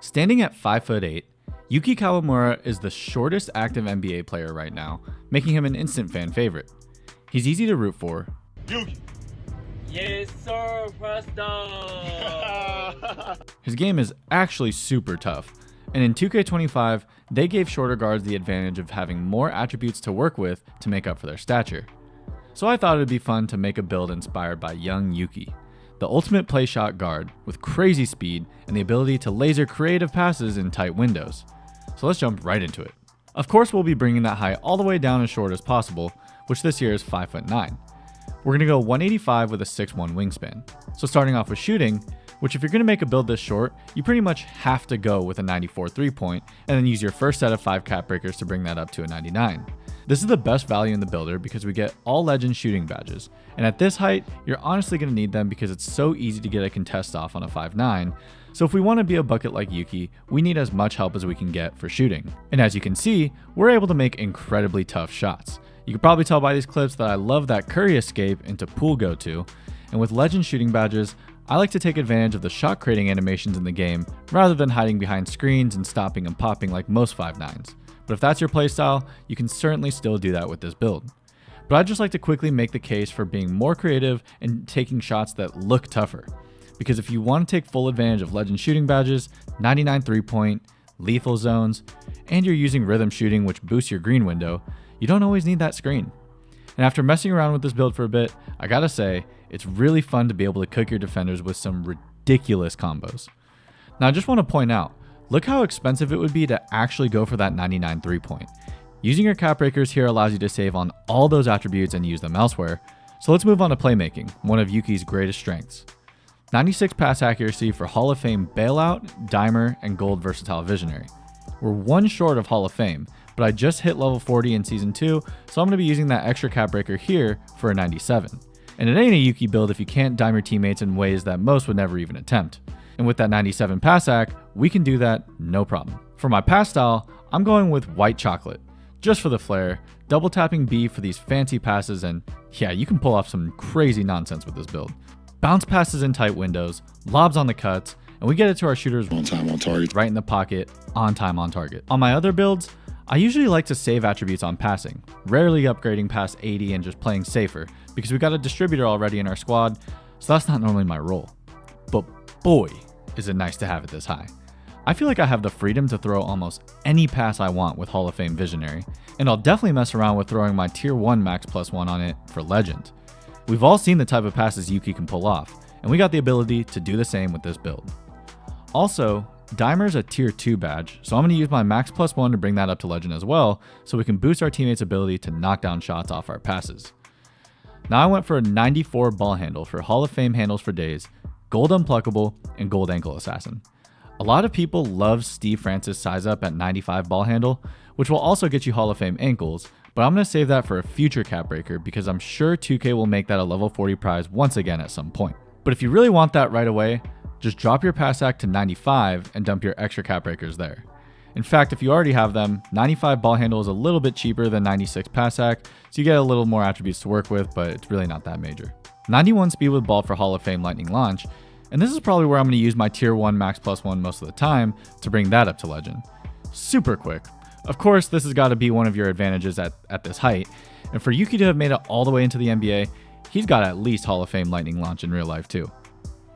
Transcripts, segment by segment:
Standing at 5'8", Yuki Kawamura is the shortest active NBA player right now, making him an instant fan favorite. He's easy to root for. YUKI! Yes sir, Presto! His game is actually super tough, and in 2K25, they gave shorter guards the advantage of having more attributes to work with to make up for their stature. So I thought it would be fun to make a build inspired by young Yuki, the ultimate play shot guard with crazy speed and the ability to laser creative passes in tight windows. So let's jump right into it. Of course, we'll be bringing that height all the way down as short as possible, which this year is 5'9". We're going to go 185 with a 6'1 wingspan. So starting off with shooting, which if you're going to make a build this short, you pretty much have to go with a 94 3-point and then use your first set of 5 cap breakers to bring that up to a 99. This is the best value in the builder because we get all legend shooting badges, and at this height, you're honestly going to need them because it's so easy to get a contest off on a 5'9". So if we want to be a bucket like Yuki, we need as much help as we can get for shooting. And as you can see, we're able to make incredibly tough shots. You can probably tell by these clips that I love that Curry escape into pool go-to, and with legend shooting badges, I like to take advantage of the shot creating animations in the game rather than hiding behind screens and stopping and popping like most 5'9s. But if that's your playstyle, you can certainly still do that with this build. But I'd just like to quickly make the case for being more creative and taking shots that look tougher. Because if you want to take full advantage of legend shooting badges, 99 3-point, lethal zones, and you're using rhythm shooting which boosts your green window, you don't always need that screen. And after messing around with this build for a bit, I gotta say, it's really fun to be able to cook your defenders with some ridiculous combos. Now I just want to point out, look how expensive it would be to actually go for that 99 3-point. Using your cap breakers here allows you to save on all those attributes and use them elsewhere. So let's move on to playmaking, one of Yuki's greatest strengths. 96 pass accuracy for Hall of Fame Bailout, Dimer, and Gold Versatile Visionary. We're one short of Hall of Fame, but I just hit level 40 in Season 2, so I'm going to be using that extra cap breaker here for a 97. And it ain't a Yuki build if you can't dime your teammates in ways that most would never even attempt. And with that 97 pass ac, we can do that no problem. For my pass style, I'm going with white chocolate, just for the flair, double tapping B for these fancy passes, and yeah, you can pull off some crazy nonsense with this build. Bounce passes in tight windows, lobs on the cuts, and we get it to our shooters on time, on target, right in the pocket, on time, on target. On my other builds, I usually like to save attributes on passing, rarely upgrading past 80 and just playing safer, because we got a distributor already in our squad, so that's not normally my role. But boy, is it nice to have it this high. I feel like I have the freedom to throw almost any pass I want with Hall of Fame Visionary, and I'll definitely mess around with throwing my tier 1 max +1 on it for legend. We've all seen the type of passes Yuki can pull off, and we got the ability to do the same with this build. Also, Dimer's a tier 2 badge, so I'm going to use my max +1 to bring that up to legend as well, so we can boost our teammates' ability to knock down shots off our passes. Now I went for a 94 ball handle for Hall of Fame handles for days, gold unpluckable, and gold ankle assassin. A lot of people love Steve Francis size up at 95 ball handle, which will also get you Hall of Fame ankles, but I'm going to save that for a future cap breaker because I'm sure 2K will make that a level 40 prize once again at some point. But if you really want that right away, just drop your pass ac to 95 and dump your extra cap breakers there. In fact, if you already have them, 95 ball handle is a little bit cheaper than 96 pass ac, so you get a little more attributes to work with, but it's really not that major. 91 speed with ball for Hall of Fame lightning launch, and this is probably where I'm going to use my tier 1 max +1 most of the time to bring that up to legend. Super quick. Of course, this has got to be one of your advantages at this height, and for Yuki to have made it all the way into the NBA, he's got at least Hall of Fame lightning launch in real life too.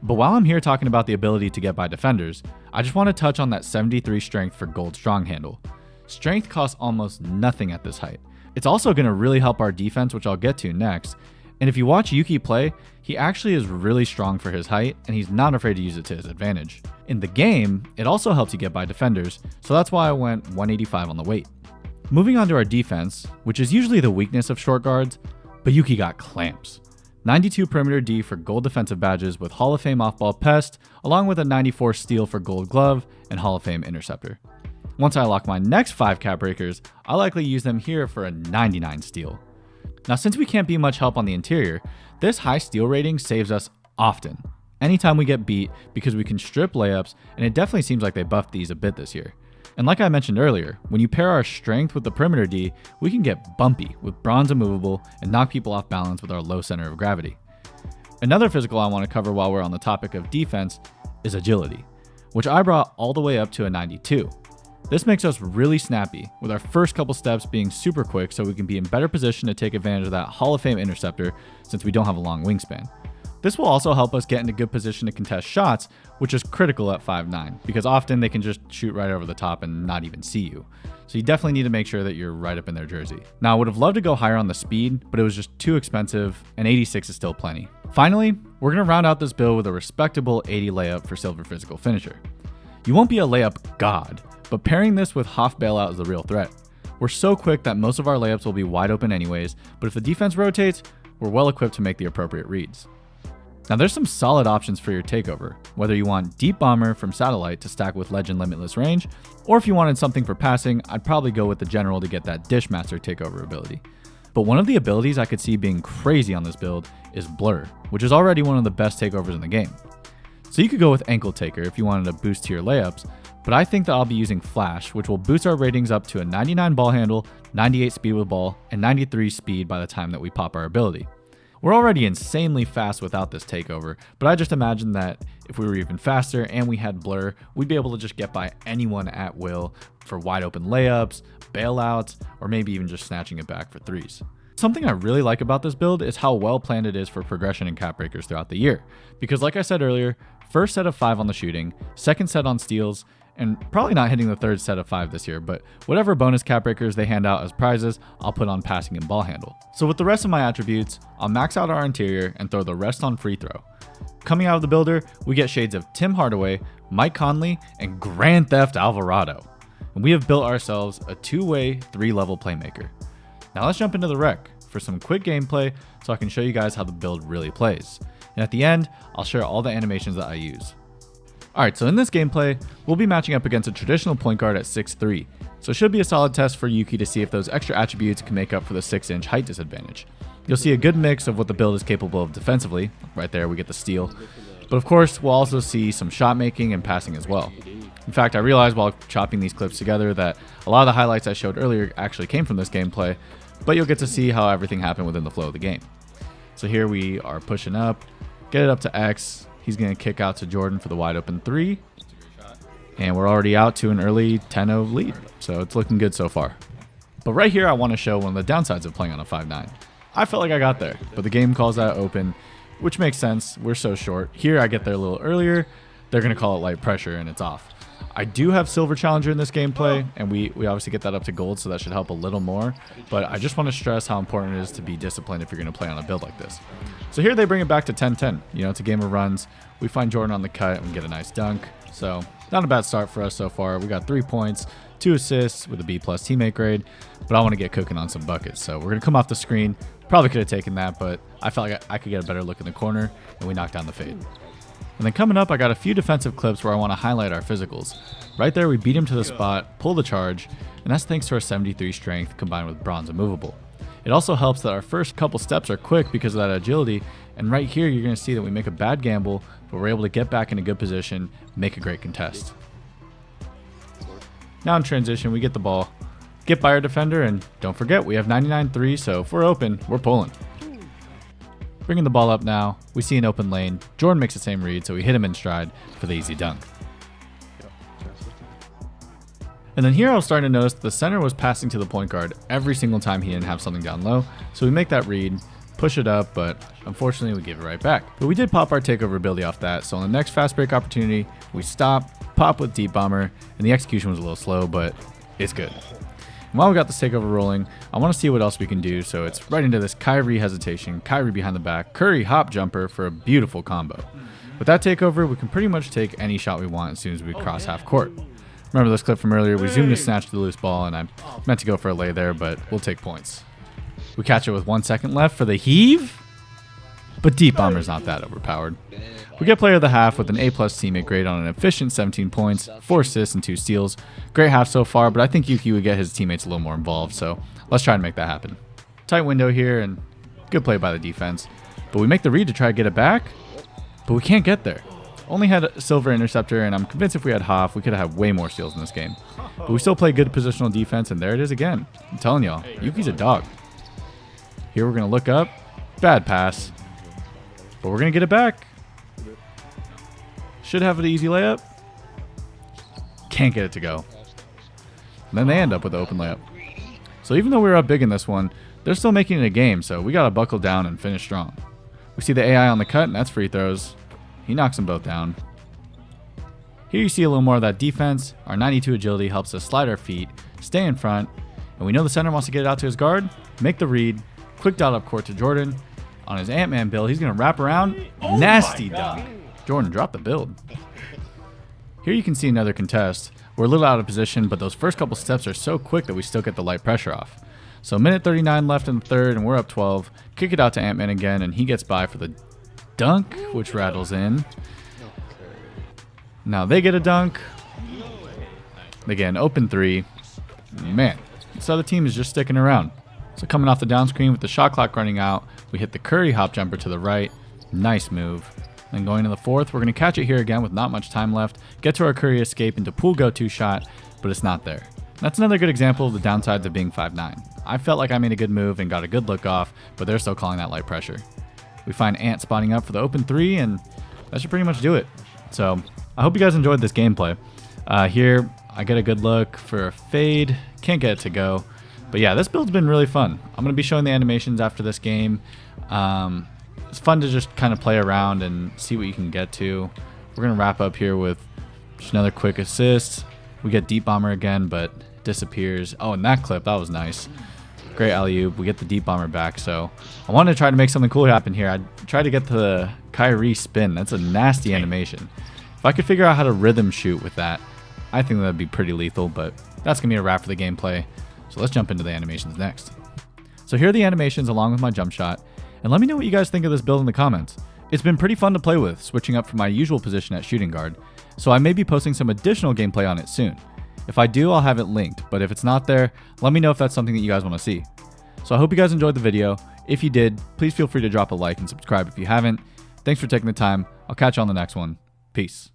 But while I'm here talking about the ability to get by defenders, I just want to touch on that 73 strength for gold strong handle. Strength costs almost nothing at this height. It's also going to really help our defense, which I'll get to next. And if you watch Yuki play, he actually is really strong for his height, and he's not afraid to use it to his advantage. In the game, it also helps you get by defenders, so that's why I went 185 on the weight. Moving on to our defense, which is usually the weakness of short guards, but Yuki got clamps. 92 perimeter D for gold defensive badges with Hall of Fame off-ball pest, along with a 94 steal for gold glove and Hall of Fame interceptor. Once I lock my next 5 cap breakers, I'll likely use them here for a 99 steal. Now since we can't be much help on the interior, this high steal rating saves us often, anytime we get beat, because we can strip layups, and it definitely seems like they buffed these a bit this year. And like I mentioned earlier, when you pair our strength with the perimeter D, we can get bumpy with bronze immovable and knock people off balance with our low center of gravity. Another physical I want to cover while we're on the topic of defense is agility. which I brought all the way up to a 92. This makes us really snappy, with our first couple steps being super quick so we can be in better position to take advantage of that Hall of Fame interceptor since we don't have a long wingspan. This will also help us get into good position to contest shots, which is critical at 5'9", because often they can just shoot right over the top and not even see you. So you definitely need to make sure that you're right up in their jersey. Now, I would have loved to go higher on the speed, but it was just too expensive, and 86 is still plenty. Finally, we're going to round out this build with a respectable 80 layup for Silver Physical Finisher. You won't be a layup god, but pairing this with Hoff bailout is the real threat. We're so quick that most of our layups will be wide open anyways, but if the defense rotates, we're well equipped to make the appropriate reads. Now there's some solid options for your takeover, whether you want Deep Bomber from Satellite to stack with Legend Limitless Range, or if you wanted something for passing, I'd probably go with the General to get that Dishmaster takeover ability. But one of the abilities I could see being crazy on this build is Blur, which is already one of the best takeovers in the game. So you could go with Ankle Taker if you wanted a boost to your layups, but I think that I'll be using Flash, which will boost our ratings up to a 99 ball handle, 98 speed with ball, and 93 speed by the time that we pop our ability. We're already insanely fast without this takeover, but I just imagine that if we were even faster and we had Blur, we'd be able to just get by anyone at will for wide open layups, bailouts, or maybe even just snatching it back for threes. Something I really like about this build is how well planned it is for progression and cap breakers throughout the year. Because like I said earlier, first set of 5 on the shooting, second set on steals, and probably not hitting the third set of 5 this year, but whatever bonus cap breakers they hand out as prizes, I'll put on passing and ball handle. So with the rest of my attributes, I'll max out our interior and throw the rest on free throw. Coming out of the builder, we get shades of Tim Hardaway, Mike Conley, and Grand Theft Alvarado. And we have built ourselves a two-way, 3-level playmaker. Now let's jump into the rec for some quick gameplay so I can show you guys how the build really plays. And at the end, I'll share all the animations that I use. Alright, so in this gameplay, we'll be matching up against a traditional point guard at 6'3", so it should be a solid test for YUKI to see if those extra attributes can make up for the 6-inch height disadvantage. You'll see a good mix of what the build is capable of defensively. Right there, we get the steal. But of course, we'll also see some shot making and passing as well. In fact, I realized while chopping these clips together that a lot of the highlights I showed earlier actually came from this gameplay, but you'll get to see how everything happened within the flow of the game. So here we are pushing up, get it up to X. He's going to kick out to Jordan for the wide open 3. And we're already out to an early 10-0 lead. So it's looking good so far. But right here, I want to show one of the downsides of playing on a 5'9". I felt like I got there, but the game calls that open, which makes sense. We're so short. Here, I get there a little earlier. They're going to call it light pressure, and it's off. I do have Silver Challenger in this gameplay, and we obviously get that up to gold, so that should help a little more. But I just want to stress how important it is to be disciplined if you're going to play on a build like this. So here they bring it back to 10-10. You know, it's a game of runs. We find Jordan on the cut and get a nice dunk. So not a bad start for us so far. We got 3 points, 2 assists with a B+ teammate grade, but I want to get cooking on some buckets. So we're going to come off the screen. Probably could have taken that, but I felt like I could get a better look in the corner, and we knocked down the fade. And then coming up, I got a few defensive clips where I want to highlight our physicals. Right there, we beat him to the spot, pull the charge, and that's thanks to our 73 strength combined with bronze immovable. It also helps that our first couple steps are quick because of that agility, and right here you're going to see that we make a bad gamble, but we're able to get back in a good position, make a great contest. Now in transition, we get the ball, get by our defender, and don't forget we have 99-3, so if we're open, we're pulling. Bringing the ball up now, we see an open lane. Jordan makes the same read, so we hit him in stride for the easy dunk. And then here I was starting to notice that the center was passing to the point guard every single time he didn't have something down low. So we make that read, push it up, but unfortunately we give it right back. But we did pop our takeover ability off that, so on the next fast break opportunity, we stop, pop with Deep Bomber, and the execution was a little slow, but it's good. And while we got this takeover rolling, I want to see what else we can do, so it's right into this Kyrie hesitation, Kyrie behind the back, Curry hop jumper for a beautiful combo. With that takeover, we can pretty much take any shot we want as soon as we cross half court. Remember this clip from earlier, we zoomed to snatch the loose ball, and I meant to go for a lay there, but we'll take points. We catch it with 1 second left for the heave, but Deep Bomber's not that overpowered. We get player of the half with an A+ teammate grade on an efficient 17 points, 4 assists, and 2 steals. Great half so far, but I think YUKI would get his teammates a little more involved, so let's try and make that happen. Tight window here, and good play by the defense. But we make the read to try to get it back, but we can't get there. Only had a Silver Interceptor, and I'm convinced if we had Hoff, we could have had way more steals in this game. But we still play good positional defense, and there it is again. I'm telling y'all, YUKI's a dog. Here we're going to look up. Bad pass. But we're going to get it back. Should have an easy layup. can't get it to go. And then they end up with the open layup. So even though we were up big in this one, they're still making it a game, so we got to buckle down and finish strong. We see the AI on the cut, and that's free throws. He knocks them both down. Here you see a little more of that defense. Our 92 agility helps us slide our feet, stay in front, and we know the center wants to get it out to his guard, make the read, quick dot up court to Jordan. On his Ant-Man build, he's going to wrap around. Nasty dunk. Jordan, drop the build. Here you can see another contest. We're a little out of position, but those first couple steps are so quick that we still get the light pressure off. So minute 39 left in the third, and we're up 12. Kick it out to Ant-Man again, and he gets by for the dunk, which rattles in. Now they get a dunk. They get an open three. Man, this other team is just sticking around. So coming off the down screen with the shot clock running out, we hit the Curry hop jumper to the right. Nice move. Then going to the fourth, we're going to catch it here again with not much time left. Get to our Curry escape into pool go-to shot, but it's not there. That's another good example of the downsides of being 5'9". I felt like I made a good move and got a good look off, but they're still calling that light pressure. We find Ant spotting up for the open three, and that should pretty much do it. So I hope you guys enjoyed this gameplay. Here, I get a good look for a fade. Can't get it to go. But yeah, this build's been really fun. I'm going to be showing the animations after this game. It's fun to just kind of play around and see what you can get to. We're going to wrap up here with just another quick assist. We get deep bomber again, but disappears. Oh, and that clip, that was nice. Great alley-oop. We get the deep bomber back. So I wanted to try to make something cool happen here. I tried to get the Kyrie spin. That's a nasty animation. If I could figure out how to rhythm shoot with that, I think that'd be pretty lethal, but that's going to be a wrap for the gameplay. So let's jump into the animations next. So here are the animations along with my jump shot, and let me know what you guys think of this build in the comments. It's been pretty fun to play with, switching up from my usual position at shooting guard, so I may be posting some additional gameplay on it soon. If I do, I'll have it linked, but if it's not there, let me know if that's something that you guys want to see. So I hope you guys enjoyed the video. If you did, please feel free to drop a like and subscribe if you haven't. Thanks for taking the time. I'll catch you on the next one. Peace.